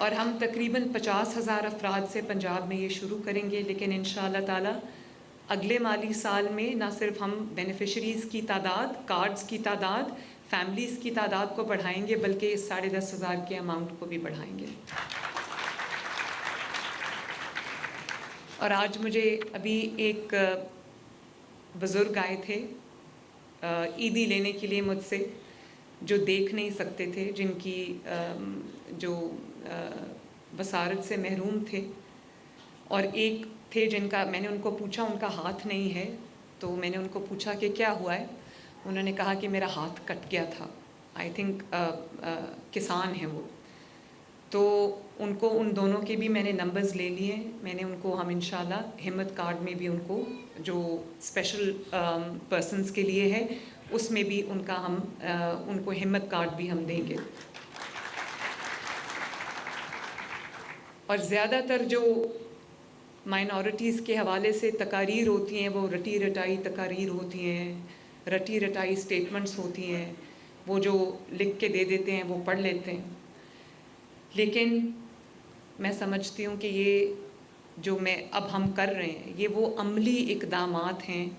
और हम तकरीबन 50,000 अफराद से पंजाब में ये शुरू करेंगे, लेकिन इंशाअल्लाह ताला अगले माली साल में ना सिर्फ हम बेनिफिशरीज़ की तादाद, कार्ड्स की तादाद, फैमिलीज़ की तादाद को बढ़ाएंगे, बल्कि इस 10,500 के अमाउंट को भी बढ़ाएंगे। और आज मुझे अभी एक बुज़ुर्ग आए थे ईदी लेने के लिए मुझसे, जो देख नहीं सकते थे, जिनकी जो बसारत से महरूम थे, और एक थे जिनका मैंने उनको पूछा, उनका हाथ नहीं है, तो मैंने उनको पूछा कि क्या हुआ है। उन्होंने कहा कि मेरा हाथ कट गया था। आई थिंक किसान हैं वो। तो उनको, उन दोनों के भी मैंने नंबर्स ले लिए। मैंने उनको, हम इंशाल्लाह हिम्मत कार्ड में भी उनको, जो स्पेशल पर्सन्स के लिए है, उसमें भी उनका हम उनको हिम्मत कार्ड भी हम देंगे। और ज़्यादातर जो माइनॉरिटीज़ के हवाले से तकारीर होती हैं, वो रटी रटाई तकारीर होती हैं, रटी रटाई स्टेटमेंट्स होती हैं, वो जो लिख के दे देते हैं वो पढ़ लेते हैं। लेकिन मैं समझती हूँ कि ये जो अब हम कर रहे हैं, ये वो अमली इक़दामात हैं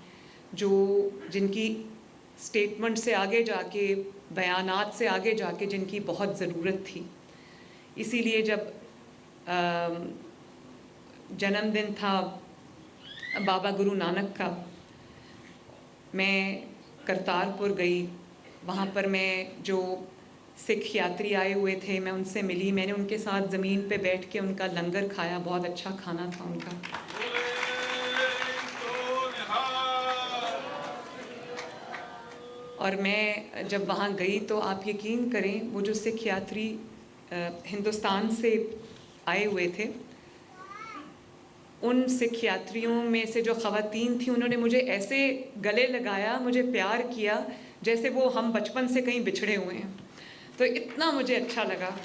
जो, जिनकी स्टेटमेंट से आगे जाके, बयानात से आगे जाके जिनकी बहुत ज़रूरत थी। इसीलिए जब जन्मदिन था बाबा गुरु नानक का, मैं करतारपुर गई। वहाँ पर मैं, जो सिख यात्री आए हुए थे, मैं उनसे मिली। मैंने उनके साथ ज़मीन पे बैठ के उनका लंगर खाया, बहुत अच्छा खाना था उनका। और मैं जब वहाँ गई तो आप यकीन करें, वो जो सिख यात्री हिंदुस्तान से आए हुए थे, उन सिख यात्रियों में से जो ख़वातीन थी, उन्होंने मुझे ऐसे गले लगाया, मुझे प्यार किया जैसे वो हम बचपन से कहीं बिछड़े हुए हैं। तो इतना मुझे अच्छा लगा।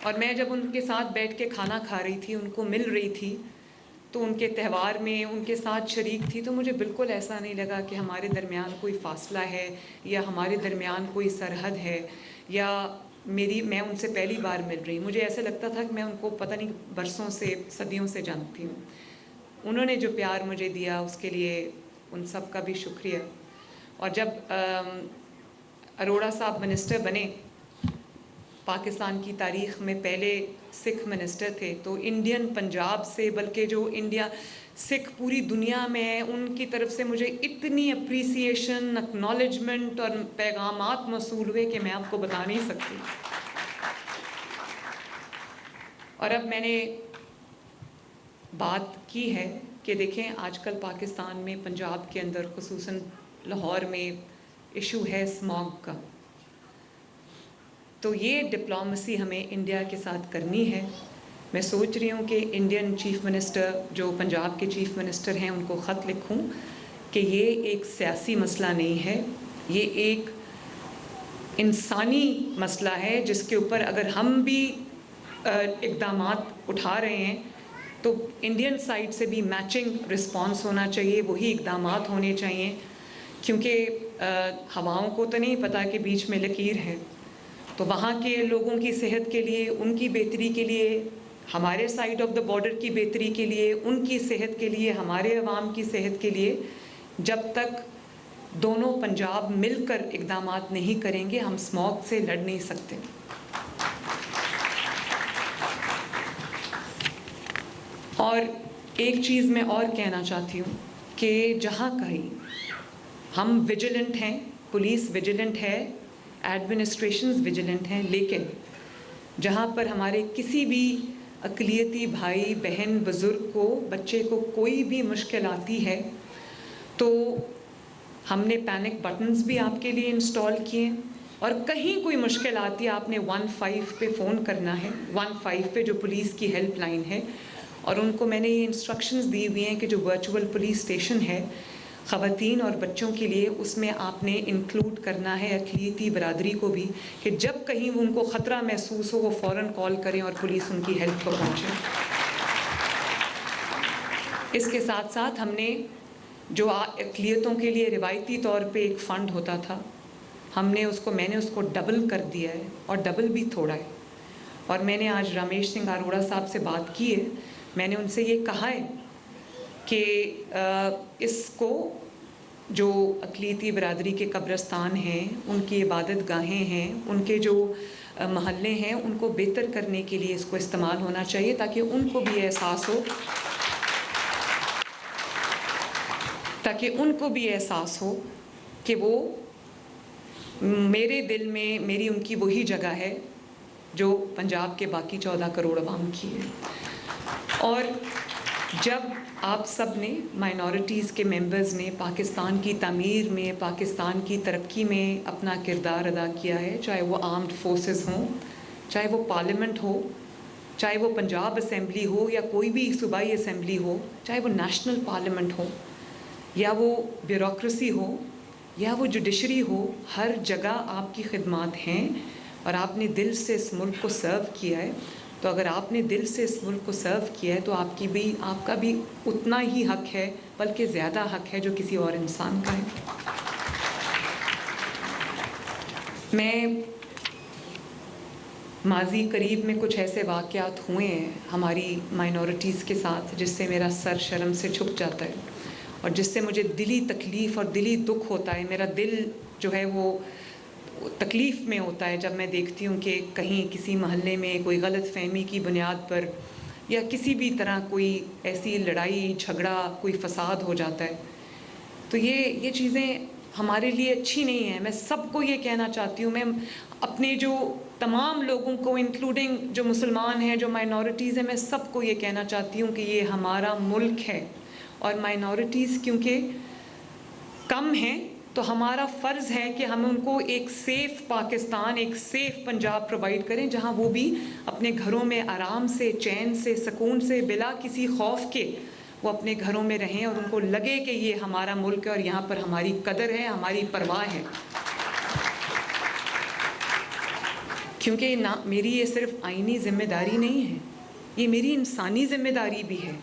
और मैं जब उनके साथ बैठ के खाना खा रही थी, उनको मिल रही थी, तो उनके त्यौहार में उनके साथ शरीक थी, तो मुझे बिल्कुल ऐसा नहीं लगा कि हमारे दरमियान कोई फ़ासला है, या हमारे दरमियान कोई सरहद है, या मैं उनसे पहली बार मिल रही। मुझे ऐसे लगता था कि मैं उनको पता नहीं बरसों से, सदियों से जानती हूँ। उन्होंने जो प्यार मुझे दिया, उसके लिए उन सब का भी शुक्रिया। और जब अरोड़ा साहब मिनिस्टर बने, पाकिस्तान की तारीख़ में पहले सिख मिनिस्टर थे, तो इंडियन पंजाब से, बल्कि जो इंडिया सिख पूरी दुनिया में है, उनकी तरफ से मुझे इतनी अप्रिसिएशन, एक्नॉलेजमेंट और पैगामात मौसूल हुए कि मैं आपको बता नहीं सकती। और अब मैंने बात की है कि देखें, आजकल पाकिस्तान में, पंजाब के अंदर, खुसूसन लाहौर में इशू है स्मॉग का। तो ये डिप्लोमेसी हमें इंडिया के साथ करनी है। मैं सोच रही हूँ कि इंडियन चीफ़ मिनिस्टर, जो पंजाब के चीफ़ मिनिस्टर हैं, उनको ख़त लिखूँ कि ये एक सियासी मसला नहीं है, ये एक इंसानी मसला है, जिसके ऊपर अगर हम भी इक़दामात उठा रहे हैं, तो इंडियन साइड से भी मैचिंग रिस्पॉन्स होना चाहिए, वही इक़दामात होने चाहिए। क्योंकि हवाओं को तो नहीं पता कि बीच में लकीर है। तो वहाँ के लोगों की सेहत के लिए, उनकी बेहतरी के लिए, हमारे साइड ऑफ द बॉर्डर की बेहतरी के लिए, उनकी सेहत के लिए, हमारे अवाम की सेहत के लिए, जब तक दोनों पंजाब मिलकर इक़दामात नहीं करेंगे, हम स्मॉग से लड़ नहीं सकते। और एक चीज़ मैं और कहना चाहती हूँ कि जहाँ कहीं हम विजिलेंट हैं, पुलिस विजिलेंट है, एडमिनिस्ट्रेशंस विजिलेंट हैं, लेकिन जहाँ पर हमारे किसी भी अक़लियती भाई बहन, बुज़ुर्ग को, बच्चे को कोई भी मुश्किल आती है, तो हमने पैनिक बटन्स भी आपके लिए इंस्टॉल किए। और कहीं कोई मुश्किल आती है, आपने 15 पे फ़ोन करना है, 15 पे जो पुलिस की हेल्पलाइन है। और उनको मैंने ये इंस्ट्रक्शंस दी हुई हैं कि जो वर्चुअल पुलिस स्टेशन है ख़वातीन और बच्चों के लिए, उसमें आपने इंक्लूड करना है अक़लियती बरादरी को भी, कि जब कहीं उनको ख़तरा महसूस हो, वो फ़ौरन कॉल करें और पुलिस उनकी हेल्प को पहुँचे। इसके साथ साथ हमने जो अक़लियतों के लिए रिवायती तौर पे एक फ़ंड होता था, मैंने उसको डबल कर दिया है, और डबल भी थोड़ा है। और मैंने आज रमेश सिंह अरोड़ा साहब से बात की है। मैंने उनसे ये कहा है कि इसको जो अक़लियती बरादरी के कब्रिस्तान हैं, उनकी इबादत गाहें हैं, उनके जो महल्ले हैं, उनको बेहतर करने के लिए इसको इस्तेमाल होना चाहिए, ताकि उनको भी एहसास हो कि वो मेरे दिल में मेरी उनकी वही जगह है जो पंजाब के बाकी 14 करोड़ अवाम की है। और जब आप सब ने, माइनॉरिटीज़ के मेंबर्स ने पाकिस्तान की तामीर में, पाकिस्तान की तरक्की में अपना किरदार अदा किया है, चाहे वो आर्म्ड फोर्सेस हों, चाहे वो पार्लियामेंट हो, चाहे वो पंजाब असम्बली हो या कोई भी सूबाई असम्बली हो, चाहे वो नेशनल पार्लियामेंट हो या वो ब्यूरोक्रेसी हो या वो जुडिशरी हो, हर जगह आपकी खिदमत हैं और आपने दिल से इस मुल्क को सर्व किया है। तो अगर आपने दिल से इस मुल्क को सर्व किया है तो आपका भी उतना ही हक है, बल्कि ज़्यादा हक है जो किसी और इंसान का है। मैं माजी करीब में कुछ ऐसे वाक़यात हुए हैं हमारी माइनॉरिटीज़ के साथ जिससे मेरा सर शर्म से झुक जाता है और जिससे मुझे दिली तकलीफ़ और दिली दुख होता है। मेरा दिल जो है वो तकलीफ़ में होता है जब मैं देखती हूँ कि कहीं किसी महल्ले में कोई गलत फहमी की बुनियाद पर या किसी भी तरह कोई ऐसी लड़ाई झगड़ा, कोई फ़साद हो जाता है। तो ये चीज़ें हमारे लिए अच्छी नहीं है। मैं सबको ये कहना चाहती हूँ, मैं अपने जो तमाम लोगों को, इंक्लूडिंग जो मुसलमान हैं, जो माइनॉरिटीज़ हैं, मैं सबको ये कहना चाहती हूँ कि ये हमारा मुल्क है और माइनॉरिटीज़ क्योंकि कम हैं तो हमारा फ़र्ज़ है कि हम उनको एक सेफ़ पाकिस्तान, एक सेफ़ पंजाब प्रोवाइड करें जहां वो भी अपने घरों में आराम से, चैन से, सुकून से, बिला किसी खौफ के वो अपने घरों में रहें और उनको लगे कि ये हमारा मुल्क है और यहाँ पर हमारी कदर है, हमारी परवाह है। क्योंकि ना मेरी ये सिर्फ़ आइनी ज़िम्मेदारी नहीं है, ये मेरी इंसानी ज़िम्मेदारी भी है।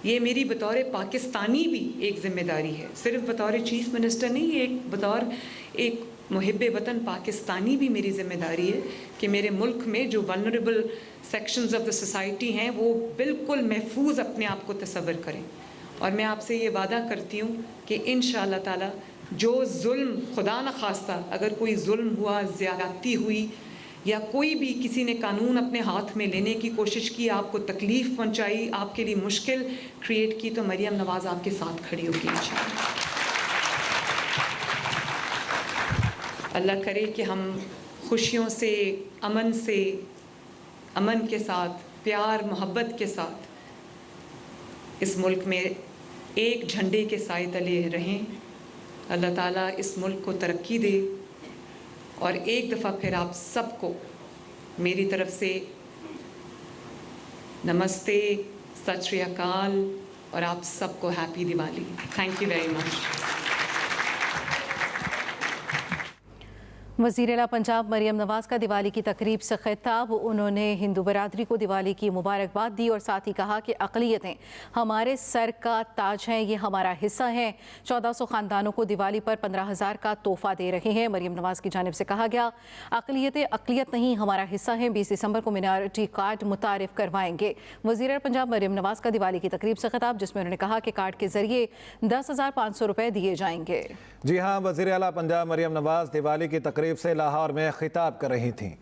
ये मेरी बतौर पाकिस्तानी भी एक ज़िम्मेदारी है, सिर्फ बतौर चीफ़ मिनिस्टर नहीं, ये बतौर एक मुहिब्बे वतन पाकिस्तानी भी मेरी ज़िम्मेदारी है कि मेरे मुल्क में जो vulnerable sections of the society हैं वो बिल्कुल महफूज अपने आप को तसव्वुर करें। और मैं आपसे ये वादा करती हूँ कि इंशाअल्लाह ताला जो जुल्म, खुदा न खास्ता अगर कोई जुल्म हुआ, ज़्यादती हुई या कोई भी किसी ने कानून अपने हाथ में लेने की कोशिश की, आपको तकलीफ़ पहुंचाई, आपके लिए मुश्किल क्रिएट की, तो मरियम नवाज़ आपके साथ खड़ी होगी इंशाअल्लाह। अल्लाह करे कि हम खुशियों से, अमन के साथ, प्यार मोहब्बत के साथ इस मुल्क में एक झंडे के साए तले रहें। अल्लाह ताला इस मुल्क को तरक्की दे। और एक दफ़ा फिर आप सबको मेरी तरफ से नमस्ते, सत श्री अकाल और आप सबको happy Diwali. Thank you very much. वज़ीर-ए-आला पंजाब मरियम नवाज़ का दिवाली की तकरीब से खिताब। उन्होंने हिंदू बरादरी को दिवाली की मुबारकबाद दी और साथ ही कहा कि अक़लियतें हमारे सर का ताज हैं, ये हमारा हिस्सा हैं। 1400 ख़ानदानों को दिवाली पर 15,000 का तोहफ़ा दे रहे हैं। मरियम नवाज़ की जानिब से कहा गया, अक़लियतें अक़लियत नहीं, हमारा हिस्सा हैं। 20 दिसंबर को मिनॉरिटी कार्ड मुतारिफ़ करवाएंगे। वज़ीर पंजाब मरियम नवाज़ का दिवाली की तकरीब से खिताब, जिसमें उन्होंने कहा कि कार्ड के ज़रिए 10,500 रुपये दिए जाएंगे। जी हाँ, वज़ीर-ए-आला पंजाब मरियम नवाज़ दिवाली की तकरीब से लाहौर में खिताब कर रही थीं।